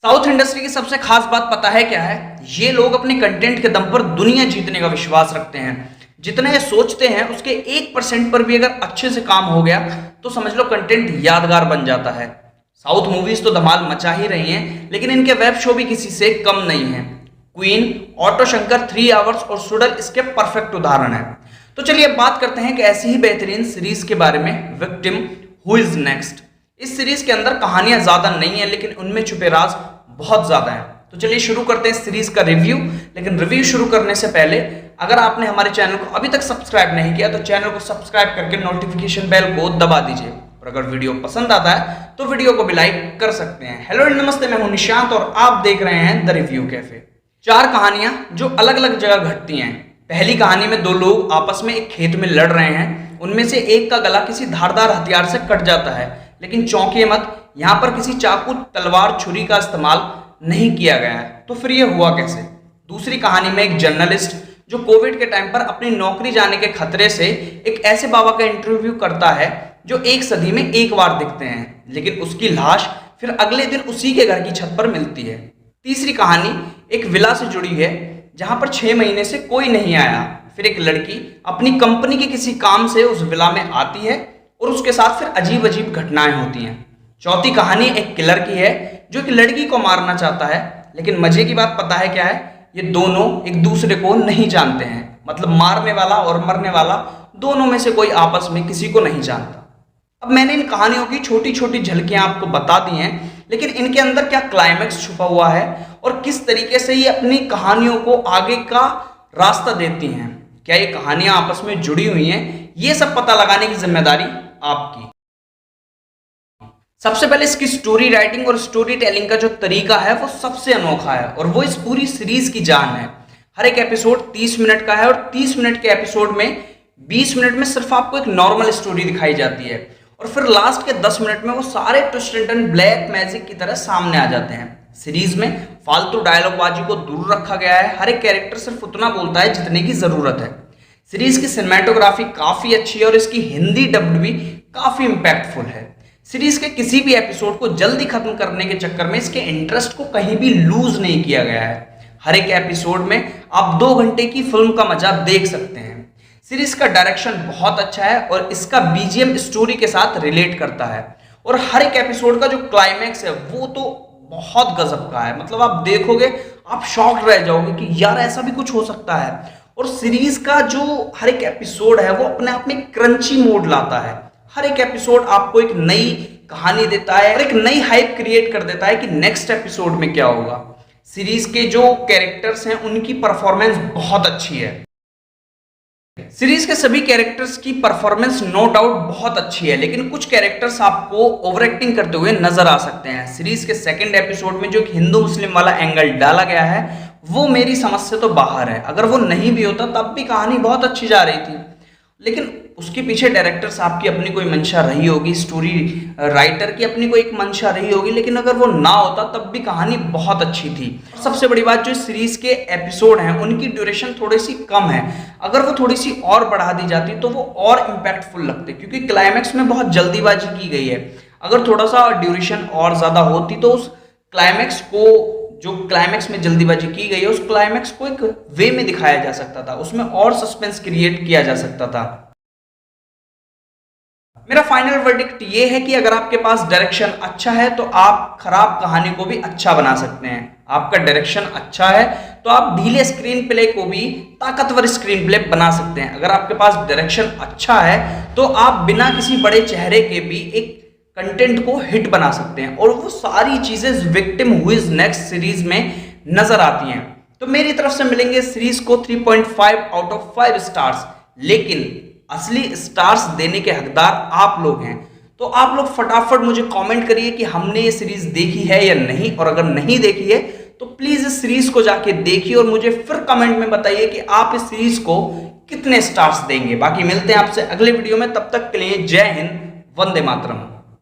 South industry की सबसे खास बात पता है क्या है? ये लोग अपने कंटेंट के दम पर दुनिया जीतने का विश्वास रखते हैं। जितना ये सोचते हैं उसके 1% पर भी अगर अच्छे से काम हो गया तो समझ लो कंटेंट यादगार बन जाता है। साउथ मूवीज तो धमाल मचा ही रही हैं, लेकिन इनके वेब शो भी किसी से कम नहीं है। क्वीन, ऑटो शंकर, 3 आवर्स और सुडल इसके परफेक्ट उदाहरण है। तो चलिए अब बात करते हैं कि ऐसी ही बेहतरीन सीरीज के बारे में, विक्टिम, हु इज नेक्स्ट। इस सीरीज के अंदर कहानियां ज्यादा नहीं है, लेकिन उनमें छुपे राज बहुत ज्यादा हैं। तो चलिए शुरू करते हैं सीरीज का रिव्यू। लेकिन रिव्यू शुरू करने से पहले अगर आपने हमारे चैनल को अभी तक सब्सक्राइब नहीं किया तो चैनल को सब्सक्राइब करके नोटिफिकेशन बेल को दबा दीजिए। और अगर वीडियो पसंद आता है तो वीडियो को भी लाइक कर सकते हैं। हेलो नमस्ते, मैं हूं निशांत और आप देख रहे हैं द रिव्यू कैफे। 4 कहानियां जो अलग अलग जगह घटती हैं। पहली कहानी में 2 लोग आपस में एक खेत में लड़ रहे हैं। उनमें से एक का गला किसी धारदार हथियार से कट जाता है, लेकिन चौंकिए मत, यहाँ पर किसी चाकू, तलवार, छुरी का इस्तेमाल नहीं किया गया है। तो फिर ये हुआ कैसे? दूसरी कहानी में एक जर्नलिस्ट जो कोविड के टाइम पर अपनी नौकरी जाने के खतरे से एक ऐसे बाबा का इंटरव्यू करता है जो 1 सदी में एक बार दिखते हैं, लेकिन उसकी लाश फिर अगले दिन उसी के घर की छत पर मिलती है। तीसरी कहानी एक विला से जुड़ी है जहां पर 6 महीने से कोई नहीं आया। फिर एक लड़की अपनी कंपनी के किसी काम से उस विला में आती है और उसके साथ फिर अजीब अजीब घटनाएं होती हैं। चौथी कहानी एक किलर की है जो एक लड़की को मारना चाहता है, लेकिन मजे की बात पता है क्या है? ये दोनों एक दूसरे को नहीं जानते हैं। मतलब मारने वाला और मरने वाला दोनों में से कोई आपस में किसी को नहीं जानता। अब मैंने इन कहानियों की छोटी छोटी झलकियां आपको बता दी हैं, लेकिन इनके अंदर क्या क्लाइमैक्स छुपा हुआ है और किस तरीके से ये अपनी कहानियों को आगे का रास्ता देती हैं, क्या ये कहानियां आपस में जुड़ी हुई हैं, ये सब पता लगाने की जिम्मेदारी आपकी। सबसे पहले इसकी स्टोरी राइटिंग और स्टोरी टेलिंग का जो तरीका है वो सबसे अनोखा है और वो इस पूरी सीरीज की जान है। हर एक एपिसोड 30 मिनट का है और 30 मिनट के एपिसोड में 20 मिनट में सिर्फ आपको एक नॉर्मल स्टोरी दिखाई जाती है और फिर लास्ट के 10 मिनट में वो सारे twist and turn black magic की तरह सामने आ जाते हैं। सीरीज में फालतू डायलॉगबाजी को दूर रखा गया है। हर एक कैरेक्टर सिर्फ उतना बोलता है जितने की जरूरत है। सीरीज की सिनेमेटोग्राफी काफी अच्छी है और इसकी हिंदी डब्ड भी काफी इंपैक्टफुल है। सीरीज के किसी भी एपिसोड को जल्दी खत्म करने के चक्कर में इसके इंटरेस्ट को कहीं भी लूज नहीं किया गया है। हर एक एपिसोड में आप 2 घंटे की फिल्म का मजा देख सकते हैं। सीरीज का डायरेक्शन बहुत अच्छा है और इसका बीजीएम स्टोरी के साथ रिलेट करता है और हर एक एपिसोड का जो क्लाइमैक्स है वो तो बहुत गजब का है। मतलब आप देखोगे आप शॉक्ड रह जाओगे कि यार ऐसा भी कुछ हो सकता है। और सीरीज का जो हर एक एपिसोड है वो अपने आप में क्रंची मोड लाता है। हर एक एपिसोड आपको एक नई कहानी देता है और एक नई हाइप क्रिएट कर देता है कि नेक्स्ट एपिसोड में क्या होगा। सीरीज के जो कैरेक्टर्स हैं उनकी परफॉर्मेंस बहुत अच्छी है। सीरीज के सभी कैरेक्टर्स की परफॉर्मेंस नो डाउट बहुत अच्छी है, लेकिन कुछ कैरेक्टर्स आपको ओवर एक्टिंग करते हुए नजर आ सकते हैं। सीरीज के सेकंड एपिसोड में जो एक हिंदू मुस्लिम वाला एंगल डाला गया है वो मेरी समझ से तो बाहर है। अगर वो नहीं भी होता तब भी कहानी बहुत अच्छी जा रही थी, लेकिन उसके पीछे डायरेक्टर साहब की अपनी कोई मंशा रही होगी, स्टोरी राइटर की अपनी कोई एक मंशा रही होगी, लेकिन अगर वो ना होता तब भी कहानी बहुत अच्छी थी। सबसे बड़ी बात, जो सीरीज के एपिसोड हैं उनकी ड्यूरेशन थोड़ी सी कम है। अगर वो थोड़ी सी और बढ़ा दी जाती तो वो और इम्पैक्टफुल लगते, क्योंकि क्लाइमैक्स में बहुत जल्दीबाजी की गई है। अगर थोड़ा सा ड्यूरेशन और ज्यादा होती तो उस क्लाइमैक्स को, जो क्लाइमैक्स में जल्दीबाजी की गई है, उस क्लाइमैक्स को एक वे में दिखाया जा सकता था, उसमें और सस्पेंस क्रिएट किया जा सकता था। मेरा फाइनल वर्डिक्ट ये है कि अगर आपके पास डायरेक्शन अच्छा है तो आप खराब कहानी को भी अच्छा बना सकते हैं। आपका डायरेक्शन अच्छा है तो आप ढीले स्क्रीन प्ले को भी ताकतवर स्क्रीन प्ले बना सकते हैं। अगर आपके पास डायरेक्शन अच्छा है तो आप बिना किसी बड़े चेहरे के भी एक कंटेंट को हिट बना सकते हैं और वो सारी चीजें victim who is next series में नजर आती हैं। तो मेरी तरफ से मिलेंगे सीरीज को 3.5 आउट ऑफ 5 स्टार्स, लेकिन असली स्टार्स देने के हकदार आप लोग हैं। तो आप लोग फटाफट मुझे कमेंट करिए कि हमने ये सीरीज देखी है या नहीं, और अगर नहीं देखी है तो प्लीज इस सीरीज को जाके देखिए और मुझे फिर कमेंट में बताइए कि आप इस सीरीज को कितने स्टार्स देंगे। बाकी मिलते हैं आपसे अगले वीडियो में, तब तक के लिए जय हिंद, वंदे मातरम।